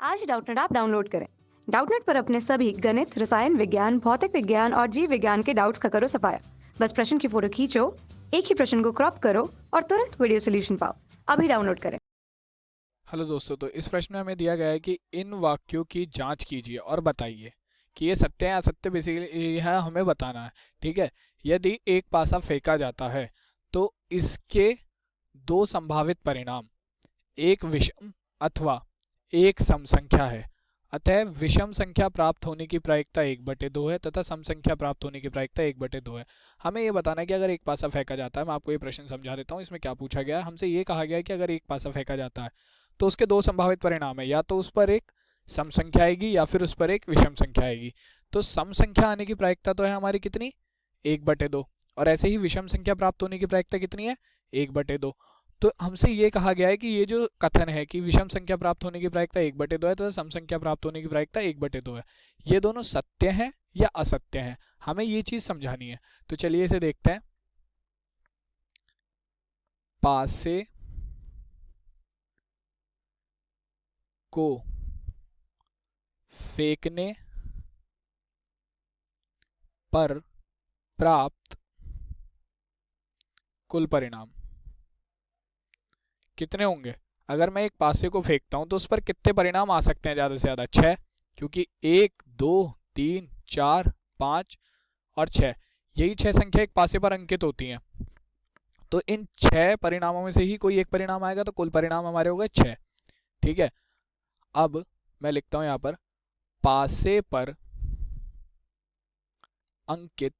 आज Doubtnut app download करें। Doubtnut पर अपने सभी गणित, रसायन विज्ञान, भौतिक विज्ञान और जीव विज्ञान के डाउट्स का करो सफाया। बस प्रश्न की फोटो खींचो, एक ही प्रश्न को क्रॉप करो और तुरंत वीडियो सोल्यूशन पाओ। अभी डाउनलोड करें। हेलो दोस्तों, तो इस प्रश्न में हमें दिया गया है कि इन वाक्यों की जांच कीजिए और बताइए कि ये सत्य है या असत्य, बेसिकली है हमें बताना है। ठीक है। यदि एक पासा फेंका जाता है तो इसके दो संभावित परिणाम, एक विषम अथवा एक सम संख्या है। अतः विषम संख्या प्राप्त होने की प्रायिकता 1/2 है तथा सम संख्या प्राप्त होने की प्रायिकता 1/2 है। हमें ये बताना है कि अगर एक पासा फेंका जाता है, मैं आपको ये प्रश्न समझा देता हूँ। इसमें क्या पूछा गया है, हमसे ये कहा गया है कि अगर एक पासा फेंका जाता है तो उसके दो संभावित परिणाम है, या तो उस पर एक सम संख्या आएगी या फिर उस पर एक विषम संख्या आएगी। तो सम संख्या आने की प्रायिकता तो है हमारी कितनी, 1/2। और ऐसे ही विषम संख्या प्राप्त होने की प्रायिकता कितनी है, 1/2। तो हमसे ये कहा गया है कि ये जो कथन है कि विषम संख्या प्राप्त होने की प्रायिकता 1/2 है तो सम संख्या प्राप्त होने की प्रायिकता 1/2 है, ये दोनों सत्य हैं या असत्य हैं, हमें ये चीज समझानी है। तो चलिए इसे देखते हैं। पासे को फेंकने पर प्राप्त कुल परिणाम कितने होंगे। अगर मैं एक पासे को फेंकता हूं तो उस पर कितने परिणाम आ सकते हैं, ज्यादा से ज्यादा 6, क्योंकि 1 2 3 4 5 और 6, यही 6 संख्या एक पासे पर अंकित होती हैं। तो इन 6 परिणामों में से ही कोई एक परिणाम आएगा, तो कुल परिणाम हमारे हो गए 6। ठीक है। अब मैं लिखता हूं यहां पर, पासे पर अंकित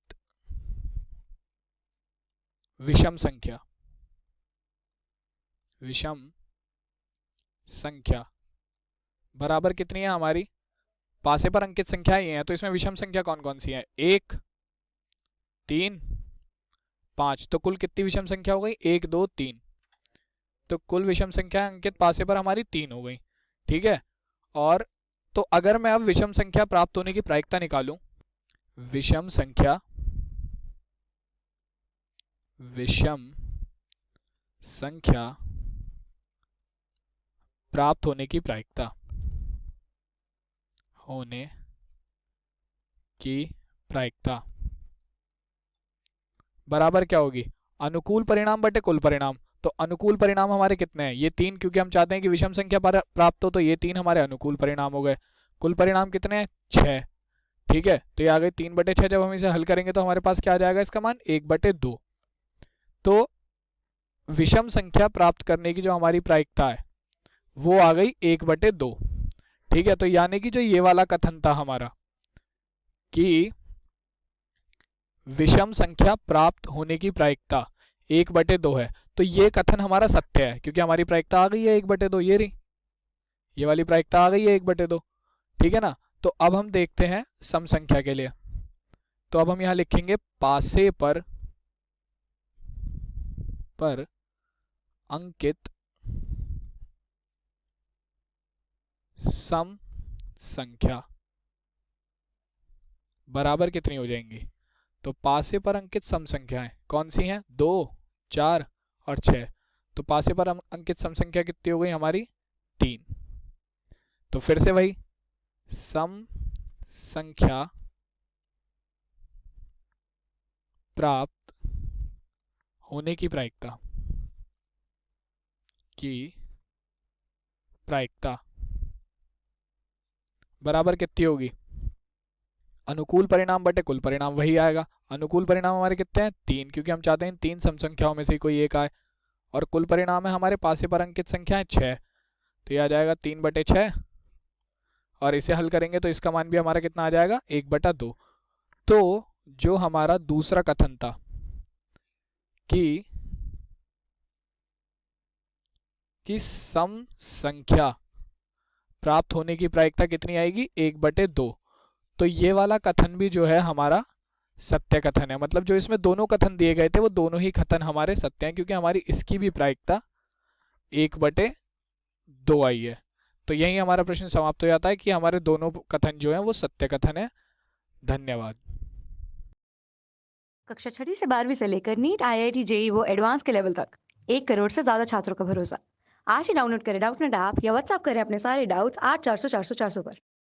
विषम संख्या, विषम संख्या बराबर कितनी है हमारी, पासे पर अंकित संख्या ये है तो इसमें विषम संख्या कौन कौन सी है, 1 3 5। तो कुल कितनी विषम संख्या हो गई, 1 2 3। तो कुल विषम संख्या अंकित पासे पर हमारी 3 हो गई। ठीक है। और तो अगर मैं अब विषम संख्या प्राप्त होने की प्रायिकता निकालूं, विषम संख्या, विषम संख्या प्राप्त होने की प्रायिकता, होने की प्रायिकता बराबर क्या होगी, अनुकूल परिणाम बटे कुल परिणाम। तो अनुकूल परिणाम हमारे कितने हैं, ये 3, क्योंकि हम चाहते हैं कि विषम संख्या प्राप्त हो, तो ये 3 हमारे अनुकूल परिणाम हो गए। कुल परिणाम कितने हैं, 6। ठीक है। तो ये आ गए 3/6। जब हम इसे हल करेंगे तो हमारे पास क्या आ जाएगा, इसका मान 1/2। तो विषम संख्या प्राप्त करने की जो हमारी प्रायिकता है वो आ गई 1/2। ठीक है। तो यानी कि जो ये वाला कथन था हमारा कि विषम संख्या प्राप्त होने की प्रायिकता 1/2 है, तो ये कथन हमारा सत्य है, क्योंकि हमारी प्रायिकता आ गई है 1/2, ये रही, ये वाली प्रायिकता आ गई है 1/2। ठीक है ना। तो अब हम देखते हैं सम संख्या के लिए। तो अब हम यहां लिखेंगे, पासे पर अंकित सम संख्या बराबर कितनी हो जाएंगी। तो पासे पर अंकित सम संख्याएं कौन सी हैं, 2 4 और 6। तो पासे पर अंकित सम संख्या कितनी हो गई हमारी, 3। तो फिर से वही, सम संख्या प्राप्त होने की प्रायिकता, की प्रायिकता बराबर कितनी होगी, अनुकूल परिणाम बटे कुल परिणाम, वही आएगा। अनुकूल परिणाम हमारे कितने हैं, 3, क्योंकि हम चाहते हैं 3 सम संख्याओं में से कोई एक आए। और कुल परिणाम है हमारे पासे पर अंकित संख्या है 6, तो ये आ जाएगा 3/6। और इसे हल करेंगे तो इसका मान भी हमारा कितना आ जाएगा, 1/2। तो जो हमारा दूसरा कथन था कि सम संख्या प्राप्त होने की प्रायिकता कितनी आएगी, 1/2, तो ये वाला कथन भी जो है हमारा सत्य कथन है। मतलब जो इसमें दोनों कथन दिए गए थे वो दोनों ही कथन हमारे सत्य हैं, क्योंकि हमारी इसकी भी प्रायिकता 1/2 आई है। तो यही हमारा प्रश्न समाप्त हो जाता है कि हमारे दोनों कथन जो है वो सत्य कथन है। धन्यवाद। कक्षा 6वीं से 12वीं से लेकर नीट, IIT, JEE वो एडवांस के लेवल तक 1 करोड़ से ज्यादा छात्रों का भरोसा। आज ही डाउनलोड करें डाउटनेट ऐप या व्हाट्सएप करें अपने सारे डाउट्स 8400 400 400 पर।